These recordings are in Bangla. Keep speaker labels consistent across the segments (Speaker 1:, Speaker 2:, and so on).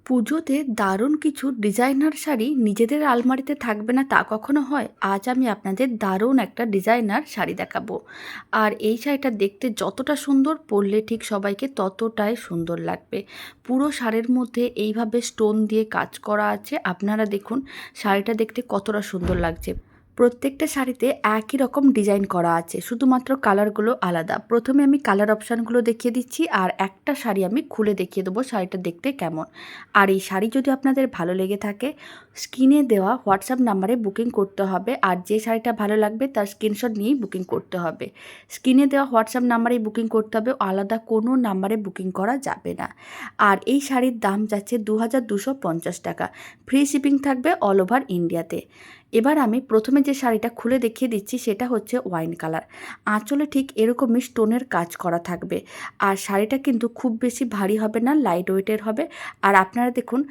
Speaker 1: পুজোতে দারুণ কিছু ডিজাইনার শাড়ি নিজেদের আলমারিতে থাকবে না তা কখনো হয়? আজ আমি আপনাদের দারুণ একটা ডিজাইনার শাড়ি দেখাবো। আর এই শাড়িটা দেখতে যতটা সুন্দর, পরলে ঠিক সবাইকে ততটাই সুন্দর লাগবে। পুরো শাড়ির মধ্যে এইভাবে স্টোন দিয়ে কাজ করা আছে। আপনারা দেখুন শাড়িটা দেখতে কতটা সুন্দর লাগছে। প্রত্যেকটা শাড়িতে একই রকম ডিজাইন করা আছে, শুধুমাত্র কালারগুলো আলাদা। প্রথমে আমি কালার অপশানগুলো দেখিয়ে দিচ্ছি, আর একটা শাড়ি আমি খুলে দেখিয়ে দেবো শাড়িটা দেখতে কেমন। আর এই শাড়ি যদি আপনাদের ভালো লেগে থাকে, স্ক্রিনে দেওয়া হোয়াটসঅ্যাপ নাম্বারে বুকিং করতে হবে। আর যে শাড়িটা ভালো লাগবে তার স্ক্রিনশট নিয়েই বুকিং করতে হবে। স্ক্রিনে দেওয়া হোয়াটসঅ্যাপ নাম্বারেই বুকিং করতে হবে, আলাদা কোনো নাম্বারে বুকিং করা যাবে না। আর এই শাড়ির দাম যাচ্ছে 2250 টাকা। ফ্রি শিপিং থাকবে অল ওভার ইন্ডিয়াতে। এবার আমি প্রথমে যে শাড়িটা খুলে দেখিয়ে দিচ্ছি সেটা হচ্ছে ওয়াইন কালার। আঁচলে ঠিক এরকমই স্টোনের কাজ করা থাকবে। আর শাড়িটা কিন্তু খুব বেশি ভারী হবে না, লাইট ওয়েটের হবে। আর আপনারা দেখুন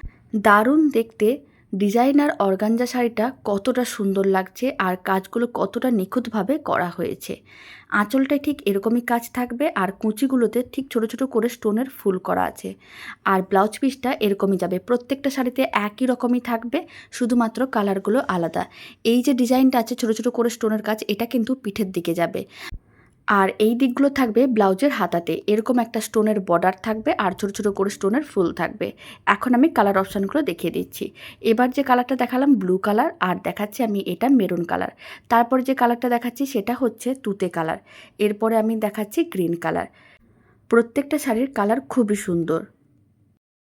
Speaker 1: দারুণ দেখতে ডিজাইনার অর্গানজা শাড়িটা কতটা সুন্দর লাগছে, আর কাজগুলো কতটা নিখুঁতভাবে করা হয়েছে। আঁচলটায় ঠিক এরকমই কাজ থাকবে, আর কুচিগুলোতে ঠিক ছোট ছোট করে স্টোনের ফুল করা আছে। আর ব্লাউজ পিসটা এরকমই যাবে। প্রত্যেকটা শাড়িতে একই রকমই থাকবে, শুধুমাত্র কালারগুলো আলাদা। এই যে ডিজাইনটা আছে ছোট ছোট করে স্টোনের কাজ, এটা কিন্তু পিঠের দিকে যাবে। আর এই দিকগুলো থাকবে ব্লাউজের হাতাতে, এরকম একটা স্টোনের বর্ডার থাকবে আর ছোট ছোট করে স্টোনের ফুল থাকবে। এখন আমি কালার অপশানগুলো দেখিয়ে দিচ্ছি। এবার যে কালারটা দেখালাম ব্লু কালার, আর দেখাচ্ছি আমি এটা মেরুন কালার। তারপর যে কালারটা দেখাচ্ছি সেটা হচ্ছে তুতে কালার। এরপরে আমি দেখাচ্ছি গ্রিন কালার। প্রত্যেকটা শাড়ির কালার খুবই সুন্দর।